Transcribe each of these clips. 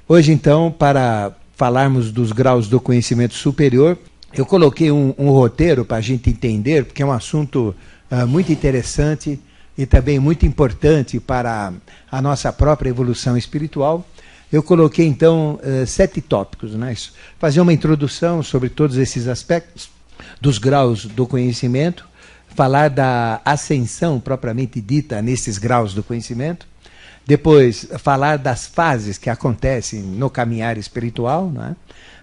Hoje, então, para falarmos dos graus do conhecimento superior, eu coloquei um roteiro para a gente entender, porque é um assunto muito interessante e também muito importante para a nossa própria evolução espiritual. Eu coloquei, então, 7 tópicos, né? Fazer uma introdução sobre todos esses aspectos dos graus do conhecimento, falar da ascensão propriamente dita nesses graus do conhecimento, depois falar das fases que acontecem no caminhar espiritual, né?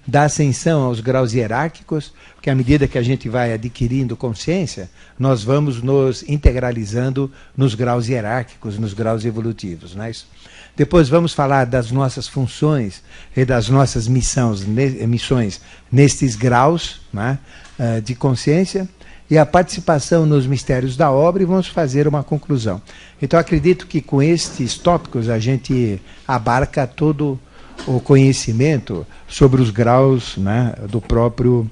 Da ascensão aos graus hierárquicos, porque à medida que a gente vai adquirindo consciência, nós vamos nos integralizando nos graus hierárquicos, nos graus evolutivos, não é isso? Depois vamos falar das nossas funções e das nossas missões nestes graus, né, de consciência, e a participação nos mistérios da obra, e vamos fazer uma conclusão. Então acredito que com estes tópicos a gente abarca todo o conhecimento sobre os graus, né, do próprio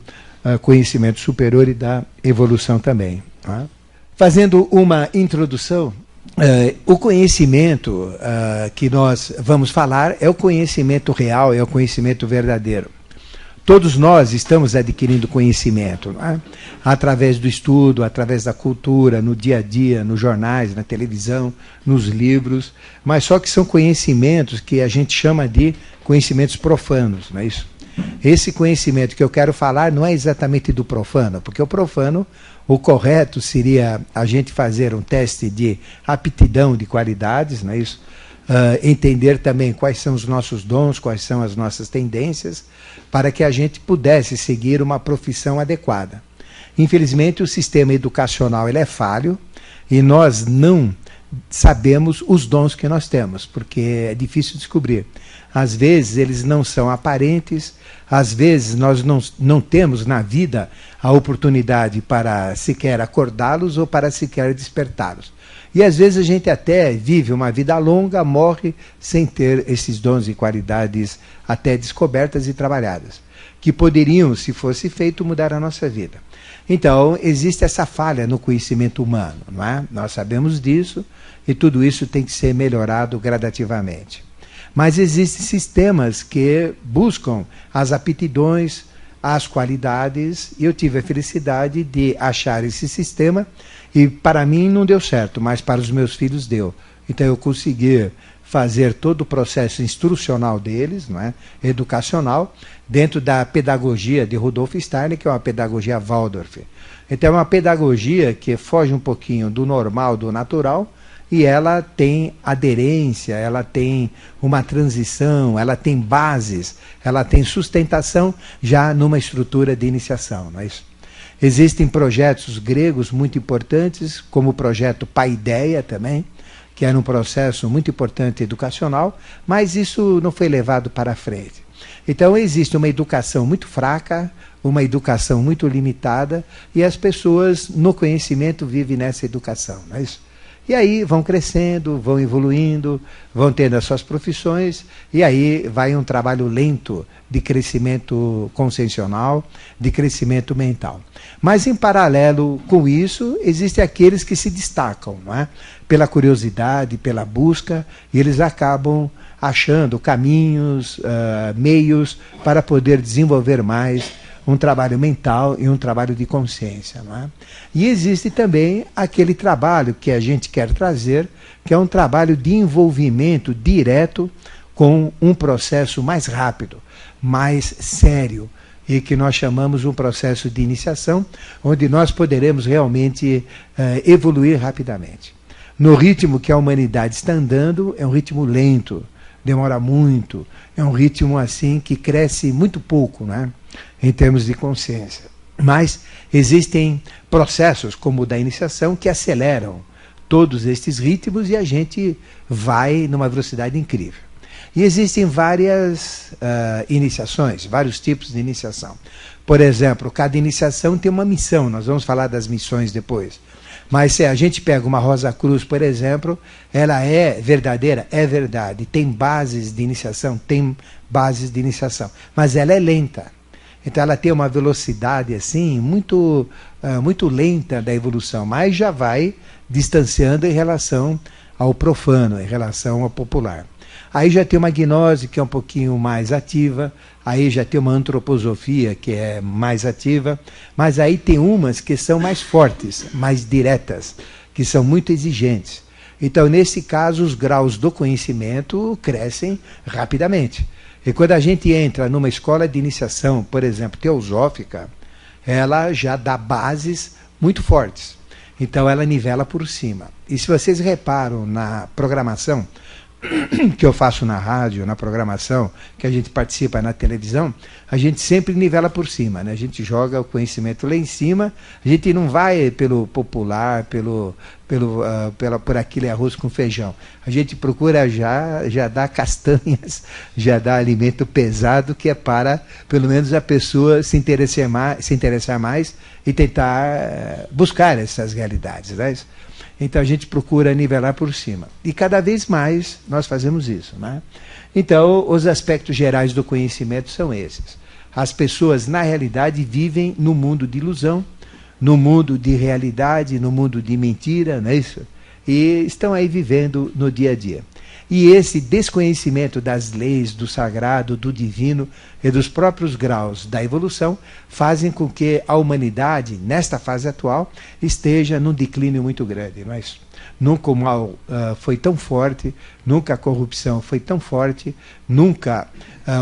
conhecimento superior e da evolução também, né? Fazendo uma introdução, o conhecimento que nós vamos falar é o conhecimento real, é o conhecimento verdadeiro. Todos nós estamos adquirindo conhecimento, né? Através do estudo, através da cultura, no dia a dia, nos jornais, na televisão, nos livros, mas só que são conhecimentos que a gente chama de conhecimentos profanos, não é isso? Esse conhecimento que eu quero falar não é exatamente do profano, porque o profano, o correto seria a gente fazer um teste de aptidão de qualidades, não é isso? Entender também quais são os nossos dons, quais são as nossas tendências, para que a gente pudesse seguir uma profissão adequada. Infelizmente, o sistema educacional ele é falho e nós não sabemos os dons que nós temos, porque é difícil descobrir. Às vezes eles não são aparentes, às vezes nós não temos na vida a oportunidade para sequer acordá-los ou para sequer despertá-los. E às vezes a gente até vive uma vida longa, morre sem ter esses dons e qualidades até descobertas e trabalhadas, que poderiam, se fosse feito, mudar a nossa vida. Então, existe essa falha no conhecimento humano, não é? Nós sabemos disso e tudo isso tem que ser melhorado gradativamente. Mas existem sistemas que buscam as aptidões, as qualidades, e eu tive a felicidade de achar esse sistema, e para mim não deu certo, mas para os meus filhos deu. Então eu consegui fazer todo o processo instrucional deles, não é? Educacional, dentro da pedagogia de Rudolf Steiner, que é uma pedagogia Waldorf. Então é uma pedagogia que foge um pouquinho do normal, do natural, e ela tem aderência, ela tem uma transição, ela tem bases, ela tem sustentação já numa estrutura de iniciação, não é isso? Existem projetos gregos muito importantes, como o projeto Paideia também, que era um processo muito importante educacional, mas isso não foi levado para frente. Então existe uma educação muito fraca, uma educação muito limitada, e as pessoas no conhecimento vivem nessa educação, não é isso? E aí vão crescendo, vão evoluindo, vão tendo as suas profissões, e aí vai um trabalho lento de crescimento consciencial, de crescimento mental. Mas em paralelo com isso, existem aqueles que se destacam, não é? Pela curiosidade, pela busca, e eles acabam achando caminhos, meios para poder desenvolver mais um trabalho mental e um trabalho de consciência, não é? E existe também aquele trabalho que a gente quer trazer, que é um trabalho de envolvimento direto com um processo mais rápido, mais sério, e que nós chamamos um processo de iniciação, onde nós poderemos realmente evoluir rapidamente. No ritmo que a humanidade está andando, é um ritmo lento, demora muito, é um ritmo assim que cresce muito pouco, né, em termos de consciência. Mas existem processos como o da iniciação que aceleram todos estes ritmos e a gente vai numa velocidade incrível. E existem várias iniciações, vários tipos de iniciação. Por exemplo, cada iniciação tem uma missão, nós vamos falar das missões depois. Mas se a gente pega uma Rosa Cruz, por exemplo, ela é verdadeira? É verdade. Tem bases de iniciação? Tem bases de iniciação. Mas ela é lenta. Então ela tem uma velocidade assim muito lenta da evolução, mas já vai distanciando em relação ao profano, em relação ao popular. Aí já tem uma gnose que é um pouquinho mais ativa, aí já tem uma antroposofia que é mais ativa, mas aí tem umas que são mais fortes, mais diretas, que são muito exigentes. Então, nesse caso, os graus do conhecimento crescem rapidamente. E quando a gente entra numa escola de iniciação, por exemplo, teosófica, ela já dá bases muito fortes. Então, ela nivela por cima. E se vocês reparam na programação que eu faço na rádio, na programação, que a gente participa na televisão, a gente sempre nivela por cima, né? A gente joga o conhecimento lá em cima, a gente não vai pelo popular, por aquele arroz com feijão. A gente procura já dar castanhas, já dar alimento pesado, que é para, pelo menos, a pessoa se interessar mais e tentar buscar essas realidades, né? Então a gente procura nivelar por cima. E cada vez mais nós fazemos isso, né? Então, os aspectos gerais do conhecimento são esses. As pessoas, na realidade, vivem no mundo de ilusão, no mundo de realidade, no mundo de mentira, não é isso? E estão aí vivendo no dia a dia. E esse desconhecimento das leis, do sagrado, do divino e dos próprios graus da evolução fazem com que a humanidade, nesta fase atual, esteja num declínio muito grande. Não é isso? Nunca o mal foi tão forte, nunca a corrupção foi tão forte, nunca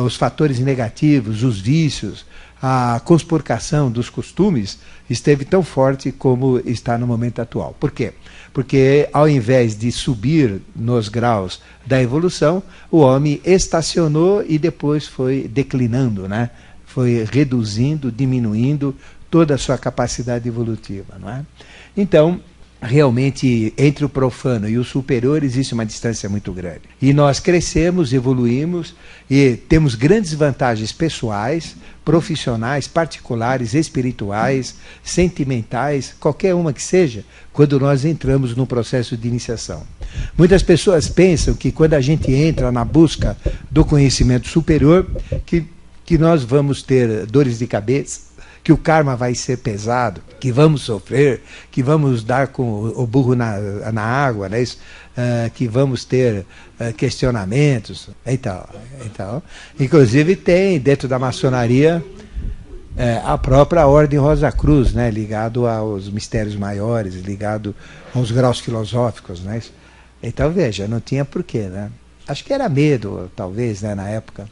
os fatores negativos, os vícios, a conspurcação dos costumes esteve tão forte como está no momento atual. Por quê? Porque ao invés de subir nos graus da evolução, o homem estacionou e depois foi declinando, né? Foi reduzindo, diminuindo toda a sua capacidade evolutiva, não é? Então, realmente, entre o profano e o superior existe uma distância muito grande. E nós crescemos, evoluímos e temos grandes vantagens pessoais, profissionais, particulares, espirituais, sentimentais, qualquer uma que seja, quando nós entramos num processo de iniciação. Muitas pessoas pensam que quando a gente entra na busca do conhecimento superior, que nós vamos ter dores de cabeça, que o karma vai ser pesado, que vamos sofrer, que vamos dar com o burro na água, né? Que vamos ter questionamentos. Então, inclusive tem dentro da maçonaria a própria Ordem Rosa Cruz, né? Ligado aos mistérios maiores, ligado aos graus filosóficos. Né? Então, veja, não tinha porquê. Né? Acho que era medo, talvez, né, na época.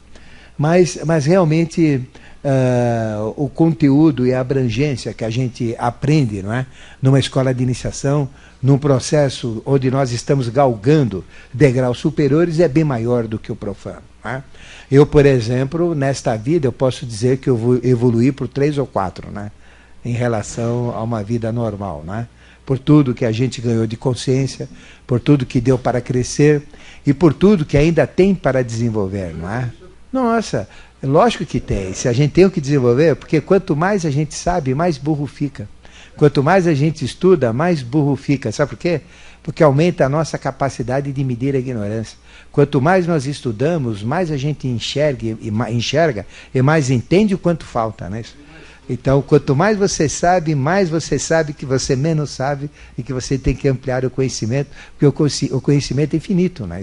Mas realmente o conteúdo e a abrangência que a gente aprende, não é? Numa escola de iniciação, num processo onde nós estamos galgando degraus superiores, é bem maior do que o profano. Não é? Eu, por exemplo, nesta vida, eu posso dizer que eu vou evoluir por 3 ou 4, né? Em relação a uma vida normal. Não é? Por tudo que a gente ganhou de consciência, por tudo que deu para crescer e por tudo que ainda tem para desenvolver. Não é? Nossa, lógico que tem. Se a gente tem o que desenvolver, porque quanto mais a gente sabe, mais burro fica. Quanto mais a gente estuda, mais burro fica. Sabe por quê? Porque aumenta a nossa capacidade de medir a ignorância. Quanto mais nós estudamos, mais a gente enxerga e mais entende o quanto falta. Né? Então, quanto mais você sabe que você menos sabe e que você tem que ampliar o conhecimento, porque o conhecimento é infinito. Né?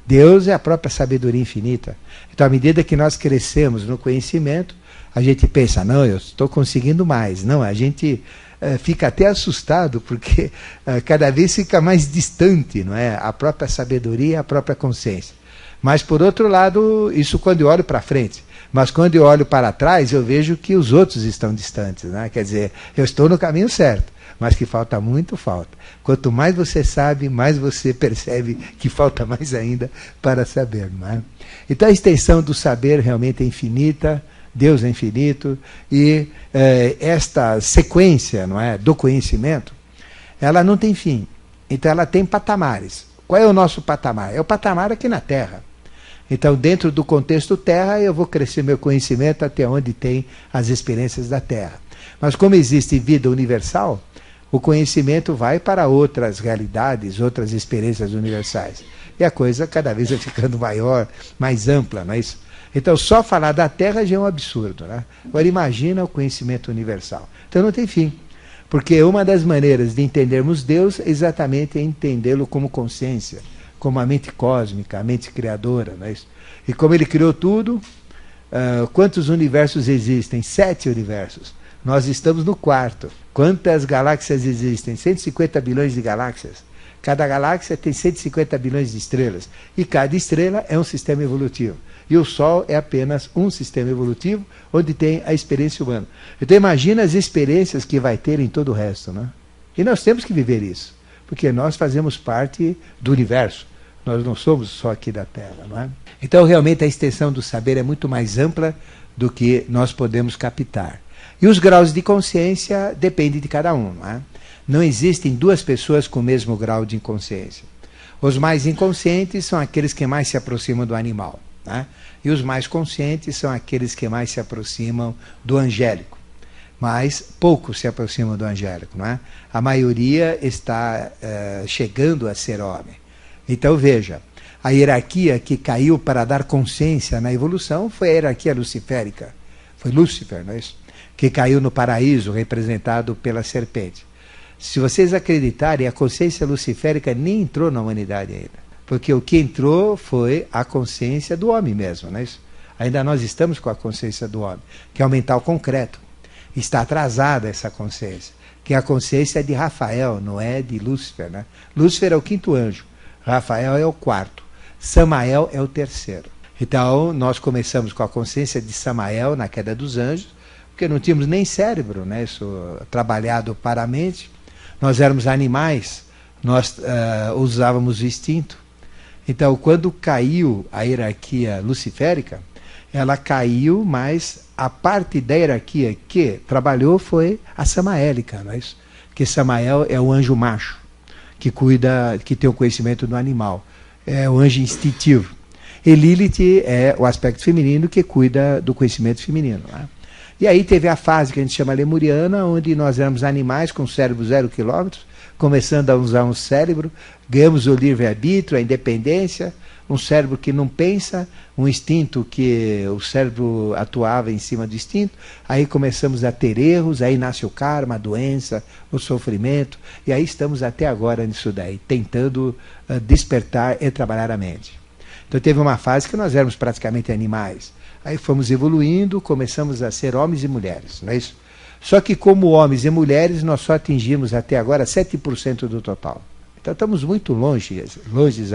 Deus é a própria sabedoria infinita. Então, à medida que nós crescemos no conhecimento, a gente pensa, não, eu estou conseguindo mais. Não, a gente fica até assustado, porque cada vez fica mais distante, não é? A própria sabedoria, a própria consciência. Mas, por outro lado, isso quando eu olho para frente. Mas quando eu olho para trás, eu vejo que os outros estão distantes. Né? Quer dizer, eu estou no caminho certo, mas que falta muito, falta. Quanto mais você sabe, mais você percebe que falta mais ainda para saber. Não é? Então a extensão do saber realmente é infinita, Deus é infinito, e esta sequência, não é, do conhecimento, ela não tem fim. Então ela tem patamares. Qual é o nosso patamar? É o patamar aqui na Terra. Então, dentro do contexto Terra, eu vou crescer meu conhecimento até onde tem as experiências da Terra. Mas como existe vida universal, o conhecimento vai para outras realidades, outras experiências universais. E a coisa cada vez vai ficando maior, mais ampla, não é isso? Então, só falar da Terra já é um absurdo. Né? Agora, imagina o conhecimento universal. Então, não tem fim. Porque uma das maneiras de entendermos Deus é exatamente entendê-lo como consciência, como a mente cósmica, a mente criadora. Não é isso? E como ele criou tudo, quantos universos existem? 7 universos. Nós estamos no 4º. Quantas galáxias existem? 150 bilhões de galáxias. Cada galáxia tem 150 bilhões de estrelas. E cada estrela é um sistema evolutivo. E o Sol é apenas um sistema evolutivo, onde tem a experiência humana. Então imagina as experiências que vai ter em todo o resto. Né? E nós temos que viver isso, porque nós fazemos parte do universo. Nós não somos só aqui da Terra. Não é? Então realmente a extensão do saber é muito mais ampla do que nós podemos captar. E os graus de consciência dependem de cada um. Não é? Não existem 2 pessoas com o mesmo grau de inconsciência. Os mais inconscientes são aqueles que mais se aproximam do animal. Né? E os mais conscientes são aqueles que mais se aproximam do angélico. Mas poucos se aproximam do angélico. Não é? A maioria está chegando a ser homem. Então veja, a hierarquia que caiu para dar consciência na evolução foi a hierarquia luciférica. Foi Lúcifer, não é isso? Que caiu no paraíso, representado pela serpente. Se vocês acreditarem, a consciência luciférica nem entrou na humanidade ainda. Porque o que entrou foi a consciência do homem mesmo. Não é isso? Ainda nós estamos com a consciência do homem, que é o mental concreto. Está atrasada essa consciência, que é a consciência de Rafael, não é de Lúcifer. Né? Lúcifer é o 5º anjo, Rafael é o 4º, Samael é o 3º. Então nós começamos com a consciência de Samael na queda dos anjos, porque não tínhamos nem cérebro, né? Isso trabalhado para a mente. Nós éramos animais, nós usávamos o instinto. Então, quando caiu a hierarquia luciférica, ela caiu, mas a parte da hierarquia que trabalhou foi a samaélica, não é isso? Que Samael é o anjo macho, que cuida, que tem o conhecimento do animal, é o anjo instintivo. E Lilith é o aspecto feminino que cuida do conhecimento feminino. Não é? E aí teve a fase que a gente chama lemuriana, onde nós éramos animais com cérebro 0 quilômetros, começando a usar um cérebro, ganhamos o livre-arbítrio, a independência, um cérebro que não pensa, um instinto que o cérebro atuava em cima do instinto, aí começamos a ter erros, aí nasce o karma, a doença, o sofrimento, e aí estamos até agora nisso daí, tentando despertar e trabalhar a mente. Então teve uma fase que nós éramos praticamente animais. Aí fomos evoluindo, começamos a ser homens e mulheres, não é isso? Só que como homens e mulheres, nós só atingimos até agora 7% do total. Então estamos muito longe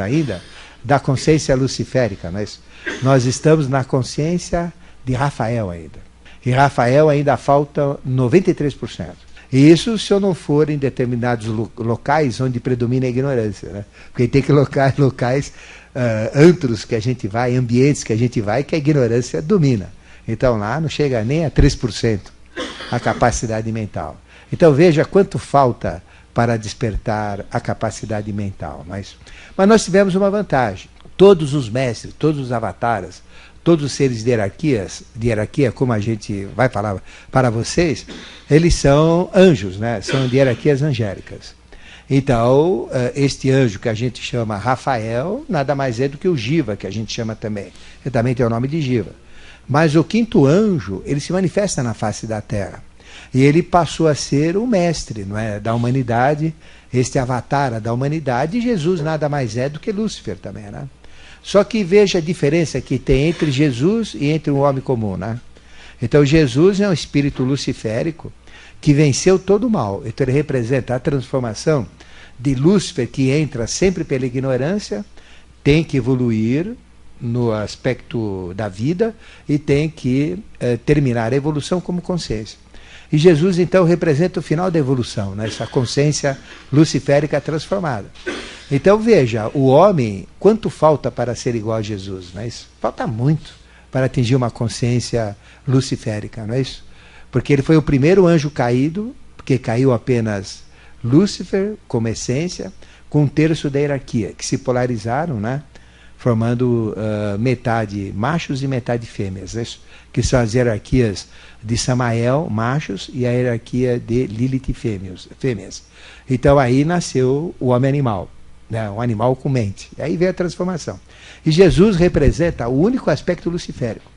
ainda da consciência luciférica, não é isso? Nós estamos na consciência de Rafael ainda. E Rafael ainda falta 93%. E isso se eu não for em determinados locais onde predomina a ignorância, né? Porque tem que locais, antros que a gente vai, ambientes que a gente vai, que a ignorância domina. Então lá não chega nem a 3% a capacidade mental. Então veja quanto falta para despertar a capacidade mental. Mas nós tivemos uma vantagem. Todos os mestres, todos os avataras, todos os seres de hierarquia, como a gente vai falar para vocês, eles são anjos, né? São de hierarquias angélicas. Então, este anjo que a gente chama Rafael, nada mais é do que o Jiva, que a gente chama também. Ele também tem o nome de Jiva. Mas o 5º anjo, ele se manifesta na face da Terra. E ele passou a ser o mestre, não é, da humanidade, este avatar da humanidade, e Jesus nada mais é do que Lúcifer também, né? Só que veja a diferença que tem entre Jesus e entre um homem comum, né? Então Jesus é um espírito luciférico que venceu todo o mal. Então ele representa a transformação de Lúcifer, que entra sempre pela ignorância, tem que evoluir no aspecto da vida e tem que terminar a evolução como consciência. E Jesus, então, representa o final da evolução, né? Essa consciência luciférica transformada. Então, veja, o homem, quanto falta para ser igual a Jesus? Não é isso? Falta muito para atingir uma consciência luciférica, não é isso? Porque ele foi o primeiro anjo caído, porque caiu apenas Lúcifer como essência, com 1/3 da hierarquia, que se polarizaram, né? Formando metade machos e metade fêmeas, né? Que são as hierarquias de Samael, machos, e a hierarquia de Lilith, fêmeas. Então aí nasceu o homem-animal, né? Um animal com mente. E aí veio a transformação. E Jesus representa o único aspecto luciférico.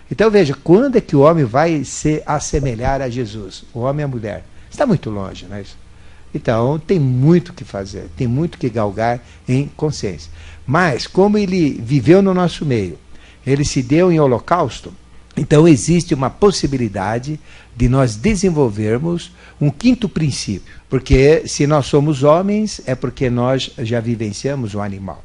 Então veja, quando é que o homem vai se assemelhar a Jesus? O homem e a mulher. Está muito longe, não é isso? Então tem muito que fazer, tem muito que galgar em consciência. Mas, como ele viveu no nosso meio, ele se deu em holocausto, então existe uma possibilidade de nós desenvolvermos um quinto princípio. Porque se nós somos homens, é porque nós já vivenciamos o animal.